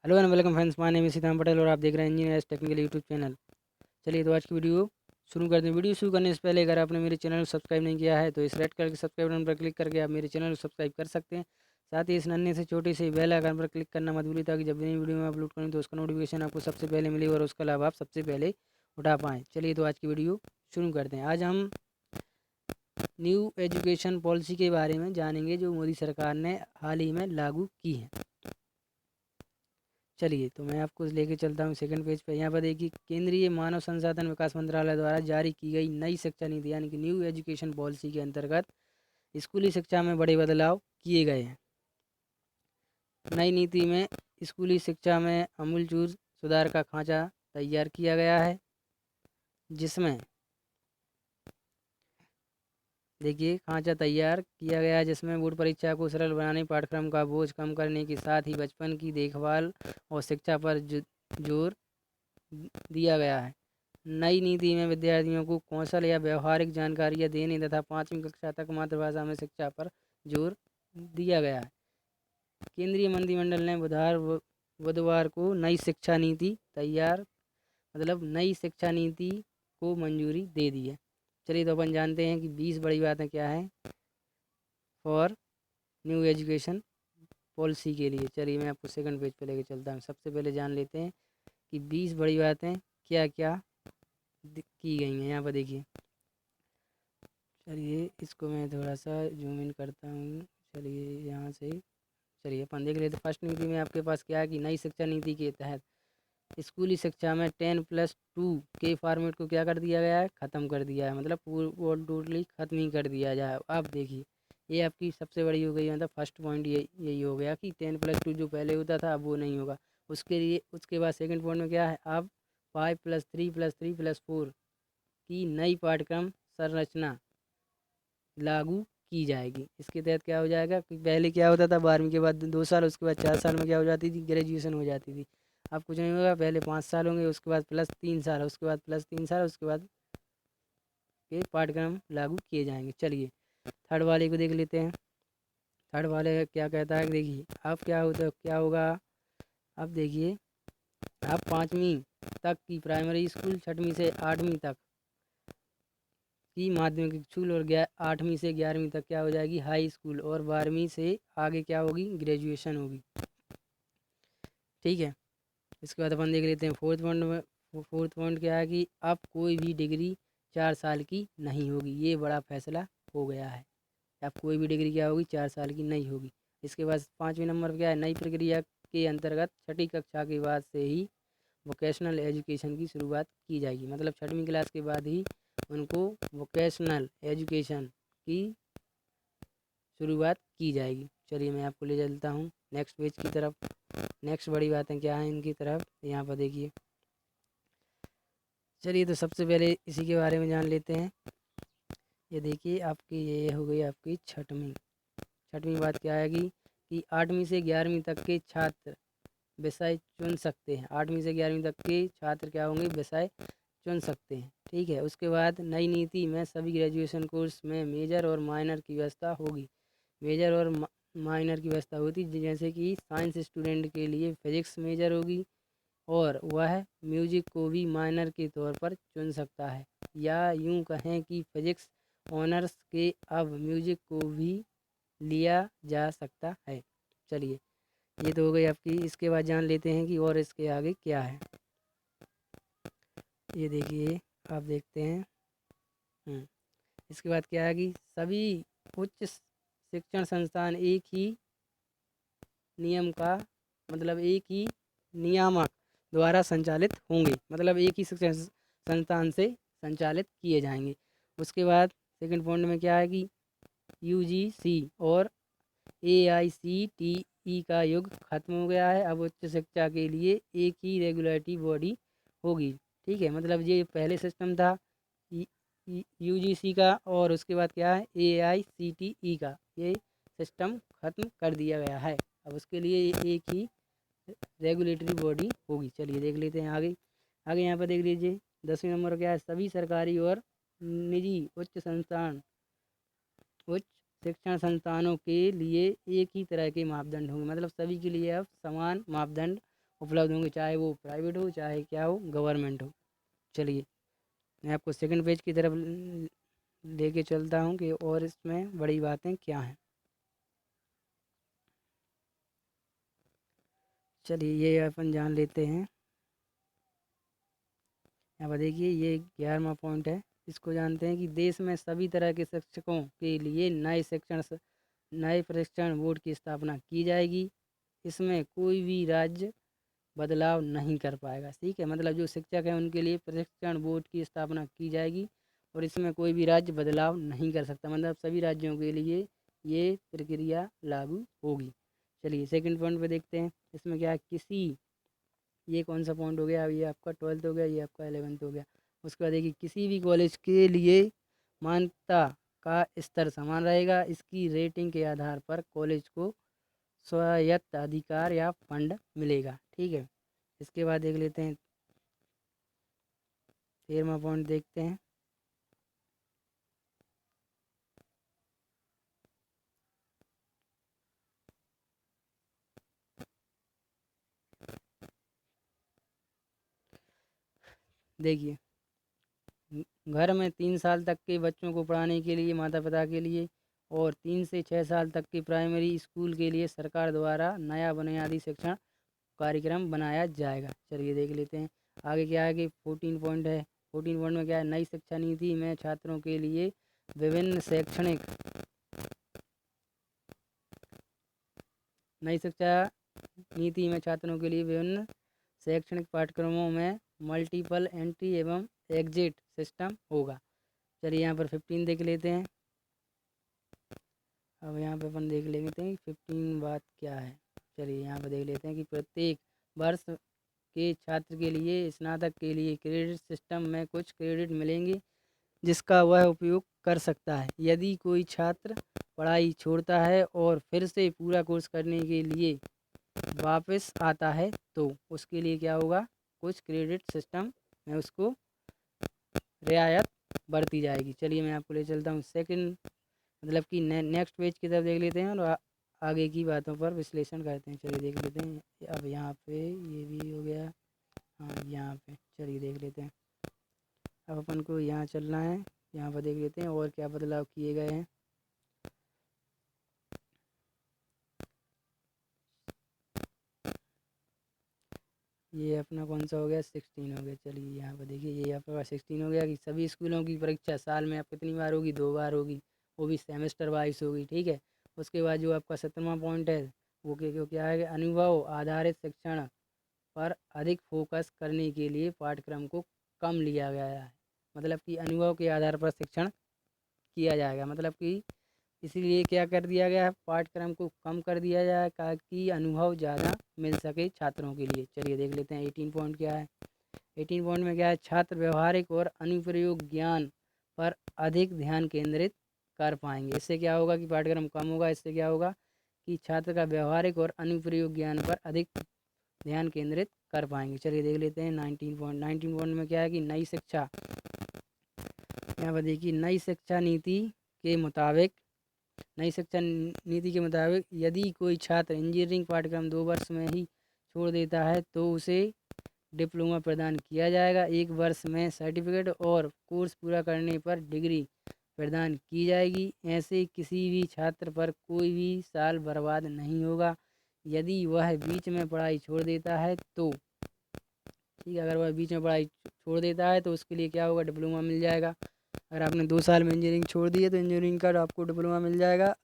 Hello and welcome friends, my name is Sitaram Patel और आप देख रहे हैं इंजीनियर्स टेक्निकल यूट्यूब चैनल। चलिए तो आज की वीडियो शुरू करते हैं। वीडियो शुरू करने से पहले अगर आपने मेरे चैनल को सब्सक्राइब नहीं किया है तो इस रेड कलर के सब्सक्राइब बटन पर क्लिक करके आप मेरे चैनल को सब्सक्राइब कर सकते हैं। साथ ही इस नन्हे से छोटे से बेल आइकन पर क्लिक करना मत भूलिए ताकि जब भी नई वीडियो में अपलोड करूँ तो उसका नोटिफिकेशन आपको सबसे पहले मिले और उसका लाभ आप सबसे पहले उठा पाएँ। चलिए तो आज की वीडियो शुरू करते हैं। आज हम न्यू एजुकेशन पॉलिसी के बारे में जानेंगे जो मोदी सरकार ने हाल ही में लागू की है। चलिए तो मैं आपको लेके चलता हूँ सेकंड पेज पे। यहाँ पर देखिए, केंद्रीय मानव संसाधन विकास मंत्रालय द्वारा जारी की गई नई शिक्षा नीति यानी कि न्यू एजुकेशन पॉलिसी के अंतर्गत स्कूली शिक्षा में बड़े बदलाव किए गए हैं। नई नीति में स्कूली शिक्षा में आमूलचूल सुधार का खांचा तैयार किया गया है, जिसमें देखिए खांचा तैयार किया गया है जिसमें बोर्ड परीक्षा को सरल बनाने, पाठ्यक्रम का बोझ कम करने के साथ ही बचपन की देखभाल और शिक्षा पर जोर दिया गया है। नई नीति में विद्यार्थियों को कौशल या व्यवहारिक जानकारियाँ देने तथा 5वीं कक्षा तक मातृभाषा में शिक्षा पर जोर दिया गया है। केंद्रीय मंत्रिमंडल ने बुधवार को नई शिक्षा नीति नई शिक्षा नीति को मंजूरी दे दी है। चलिए तो अपन जानते हैं कि 20 बड़ी बातें क्या हैं फॉर न्यू एजुकेशन पॉलिसी के लिए। चलिए मैं आपको सेकंड पेज पे लेके चलता हूँ। सबसे पहले जान लेते हैं कि 20 बड़ी बातें क्या क्या की गई हैं। यहाँ पर देखिए, चलिए इसको मैं थोड़ा सा जूम इन करता हूँ। चलिए यहाँ से चलिए अपन देख लेते हैं। फर्स्ट नीति में आपके पास क्या है कि नई शिक्षा नीति के तहत स्कूली शिक्षा में 10+2 के फॉर्मेट को क्या कर दिया गया है, ख़त्म कर दिया है। मतलब पूर्ण टोटली ख़त्म ही कर दिया जाए। अब देखिए ये आपकी सबसे बड़ी हो गई। मतलब फर्स्ट पॉइंट यही हो गया कि 10+2 जो पहले होता था अब वो नहीं होगा। उसके बाद सेकंड पॉइंट में क्या है, अब 5+3+3+4 की नई पाठ्यक्रम संरचना लागू की जाएगी। इसके तहत क्या हो जाएगा कि पहले क्या होता था, 12वीं के बाद 2 साल, उसके बाद 4 साल में क्या हो जाती थी, ग्रेजुएशन हो जाती थी। अब कुछ नहीं होगा, पहले 5 साल होंगे, उसके बाद +3 साल, उसके बाद +3 साल, उसके बाद के पाठ्यक्रम लागू किए जाएंगे। चलिए थर्ड वाले को देख लेते हैं। थर्ड वाले क्या कहता है, देखिए अब क्या होगा। अब देखिए, अब 5वीं तक की प्राइमरी स्कूल, 6वीं से 8वीं तक की माध्यमिक स्कूल और 8वीं से 11वीं तक क्या हो जाएगी, हाई स्कूल, और 12वीं से आगे क्या होगी, ग्रेजुएशन होगी। ठीक है, इसके बाद अपन देख लेते हैं फोर्थ पॉइंट में। फोर्थ पॉइंट क्या है कि अब कोई भी डिग्री 4 साल की नहीं होगी। ये बड़ा फैसला हो गया है। अब कोई भी डिग्री क्या होगी, 4 साल की नहीं होगी। इसके बाद 5वें नंबर पर क्या है, नई प्रक्रिया के अंतर्गत 6ठी कक्षा के बाद से ही वोकेशनल एजुकेशन की शुरुआत की जाएगी। मतलब 6वीं क्लास के बाद ही उनको वोकेशनल एजुकेशन की शुरुआत की जाएगी। चलिए मैं आपको ले चलता हूँ नेक्स्ट पेज की तरफ। नेक्स्ट बड़ी बातें क्या हैं इनकी तरफ, यहाँ पर देखिए। चलिए तो सबसे पहले इसी के बारे में जान लेते हैं। ये देखिए आपकी ये हो गई आपकी छठवीं बात क्या आएगी कि 8वीं से 11वीं तक के छात्र विषय चुन सकते हैं। 8वीं से 11वीं तक के छात्र क्या होंगे, विषय चुन सकते हैं। ठीक है, उसके बाद नई नीति में सभी ग्रेजुएशन कोर्स में मेजर और माइनर की व्यवस्था होगी। मेजर और माइनर की व्यवस्था होती, जैसे कि साइंस स्टूडेंट के लिए फिजिक्स मेजर होगी और वह म्यूजिक को भी माइनर के तौर पर चुन सकता है, या यूं कहें कि फिजिक्स ऑनर्स के अब म्यूजिक को भी लिया जा सकता है। चलिए ये तो हो गई आपकी। इसके बाद जान लेते हैं कि और इसके आगे क्या है। ये देखिए आप देखते हैं। इसके बाद क्या है कि सभी उच्च शिक्षण संस्थान एक ही नियम का मतलब एक ही नियामक द्वारा संचालित होंगे। मतलब एक ही शिक्षण संस्थान से संचालित किए जाएंगे। उसके बाद सेकंड पॉइंट में क्या है कि यूजीसी और एआईसीटीई का युग खत्म हो गया है। अब उच्च शिक्षा के लिए एक ही रेगुलेटरी बॉडी होगी। ठीक है, मतलब ये पहले सिस्टम था यूजीसी का, और उसके बाद क्या है एआईसीटीई का। ये सिस्टम खत्म कर दिया गया है। अब उसके लिए एक ही रेगुलेटरी बॉडी होगी। चलिए देख लेते हैं आगे। यहाँ पर देख लीजिए 10वें नंबर क्या है, सभी सरकारी और निजी उच्च शिक्षण संस्थानों के लिए एक ही तरह के मापदंड होंगे। मतलब सभी के लिए अब समान मापदंड उपलब्ध होंगे, चाहे वो प्राइवेट हो चाहे क्या हो, गवर्नमेंट हो। चलिए मैं आपको सेकंड पेज की तरफ लेके चलता हूँ कि और इसमें बड़ी बातें क्या हैं। चलिए ये अपन जान लेते हैं। यहाँ पर देखिए ये 11वां पॉइंट है, इसको जानते हैं कि देश में सभी तरह के शिक्षकों के लिए नए प्रशिक्षण बोर्ड की स्थापना की जाएगी। इसमें कोई भी राज्य बदलाव नहीं कर पाएगा। ठीक है, मतलब जो शिक्षक हैं उनके लिए प्रशिक्षण बोर्ड की स्थापना की जाएगी और इसमें कोई भी राज्य बदलाव नहीं कर सकता, मतलब सभी राज्यों के लिए ये प्रक्रिया लागू होगी। चलिए सेकंड पॉइंट पे देखते हैं, इसमें क्या है, ये कौन सा पॉइंट हो गया, ये आपका 12th हो गया, ये आपका 11th हो गया। उसके बाद देखिए किसी भी कॉलेज के लिए मान्यता का स्तर समान रहेगा। इसकी रेटिंग के आधार पर कॉलेज को स्वायत्त अधिकार या फंड मिलेगा। ठीक है, इसके बाद देख लेते हैं 13वां पॉइंट देखते हैं। देखिए घर में 3 साल तक के बच्चों को पढ़ाने के लिए माता पिता के लिए और 3 से 6 साल तक की प्राइमरी स्कूल के लिए सरकार द्वारा नया बुनियादी शिक्षण कार्यक्रम बनाया जाएगा। चलिए देख लेते हैं आगे क्या है कि 14 पॉइंट है। 14 पॉइंट में क्या है, नई शिक्षा नीति में छात्रों के लिए विभिन्न शैक्षणिक नई शिक्षा नीति में छात्रों के लिए विभिन्न शैक्षणिक पाठ्यक्रमों में मल्टीपल एंट्री एवं एग्जिट सिस्टम होगा। चलिए यहाँ पर 15 देख लेते हैं। अब यहाँ पे अपन देख लेते हैं 15 बात क्या है। चलिए यहाँ पर देख लेते हैं कि प्रत्येक वर्ष के छात्र के लिए स्नातक के लिए क्रेडिट सिस्टम में कुछ क्रेडिट मिलेंगे जिसका वह उपयोग कर सकता है। यदि कोई छात्र पढ़ाई छोड़ता है और फिर से पूरा कोर्स करने के लिए वापस आता है तो उसके लिए क्या होगा, कुछ क्रेडिट सिस्टम में उसको रियायत बरती जाएगी। चलिए मैं आपको ले चलता हूँ सेकंड मतलब कि नेक्स्ट पेज की तरफ देख लेते हैं और आगे की बातों पर विश्लेषण करते हैं। चलिए देख लेते हैं। अब यहाँ पे ये भी हो गया, हाँ यहाँ पे चलिए देख लेते हैं। अब अपन को यहाँ चलना है, यहाँ पर देख लेते हैं और क्या बदलाव किए गए हैं। ये अपना कौन सा हो गया, 16 हो गया। चलिए यहाँ पर देखिए ये आपका 16 हो गया कि सभी स्कूलों की परीक्षा साल में आप कितनी बार होगी, 2 बार होगी, वो भी सेमेस्टर वाइज होगी। ठीक है, उसके बाद जो आपका 17वां पॉइंट है वो क्या है कि अनुभव आधारित शिक्षण पर अधिक फोकस करने के लिए पाठ्यक्रम को कम लिया गया है। मतलब कि अनुभव के आधार पर शिक्षण किया जाएगा, मतलब कि इसीलिए क्या कर दिया गया है, पाठ्यक्रम को कम कर दिया जाए ताकि अनुभव ज़्यादा मिल सके छात्रों के लिए। चलिए देख लेते हैं 18 पॉइंट क्या है। 18 पॉइंट में क्या है, छात्र व्यवहारिक और अनुप्रयोग ज्ञान पर अधिक ध्यान केंद्रित कर पाएंगे। इससे क्या होगा कि पाठ्यक्रम कम होगा, इससे क्या होगा कि छात्र का व्यवहारिक और अनुप्रयोग ज्ञान पर अधिक ध्यान केंद्रित कर पाएंगे। चलिए देख लेते हैं 19 पॉइंट में क्या है कि नई शिक्षा, यहाँ पर देखिए नई शिक्षा नीति के मुताबिक यदि कोई छात्र इंजीनियरिंग पाठ्यक्रम 2 वर्ष में ही छोड़ देता है तो उसे डिप्लोमा प्रदान किया जाएगा। 1 वर्ष में सर्टिफिकेट और कोर्स पूरा करने पर डिग्री प्रदान की जाएगी। ऐसे किसी भी छात्र पर कोई भी साल बर्बाद नहीं होगा। यदि वह बीच में पढ़ाई छोड़ देता है तो ठीक है, अगर वह बीच में पढ़ाई छोड़ देता है तो उसके लिए क्या होगा, डिप्लोमा मिल जाएगा। अगर आपने 2 साल में इंजीनियरिंग छोड़ दी है तो इंजीनियरिंग का आपको डिप्लोमा मिल जाएगा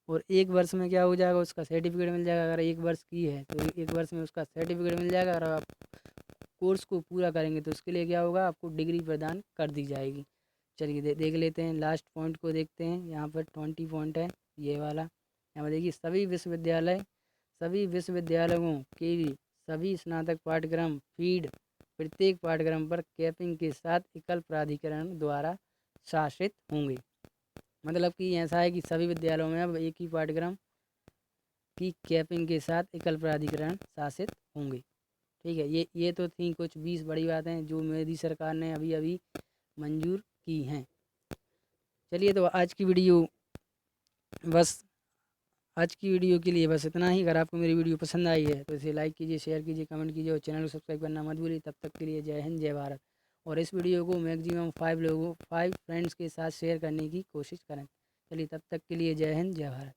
और 1 वर्ष में क्या हो जाएगा, उसका सर्टिफिकेट मिल जाएगा। अगर 1 वर्ष की है तो 1 वर्ष में उसका सर्टिफिकेट मिल जाएगा। अगर आप कोर्स को पूरा करेंगे तो उसके लिए क्या होगा, आपको डिग्री प्रदान कर दी जाएगी। चलिए देख लेते हैं लास्ट पॉइंट को देखते हैं। यहाँ पर 20 पॉइंट है ये वाला। यहाँ पर देखिए सभी विश्वविद्यालयों के लिए सभी स्नातक पाठ्यक्रम फीड प्रत्येक पाठ्यक्रम पर कैपिंग के साथ एकल प्राधिकरण द्वारा शासित होंगे। मतलब कि ऐसा है कि सभी विद्यालयों में अब एक ही पाठ्यक्रम की कैपिंग के साथ एकल प्राधिकरण शासित होंगे। ठीक है, ये तो थी कुछ 20 बड़ी बातें जो मोदी सरकार ने अभी अभी मंजूर की हैं। चलिए तो आज की वीडियो बस आज की वीडियो के लिए बस इतना ही। अगर आपको मेरी वीडियो पसंद आई है तो इसे लाइक कीजिए, शेयर कीजिए, कमेंट कीजिए और चैनल को सब्सक्राइब करना मत भूलिए। तब तक के लिए जय हिंद, जय भारत। और इस वीडियो को मैक्सिमम 5 फ्रेंड्स के साथ शेयर करने की कोशिश करें। चलिए, तब तक के लिए जय हिंद, जय भारत।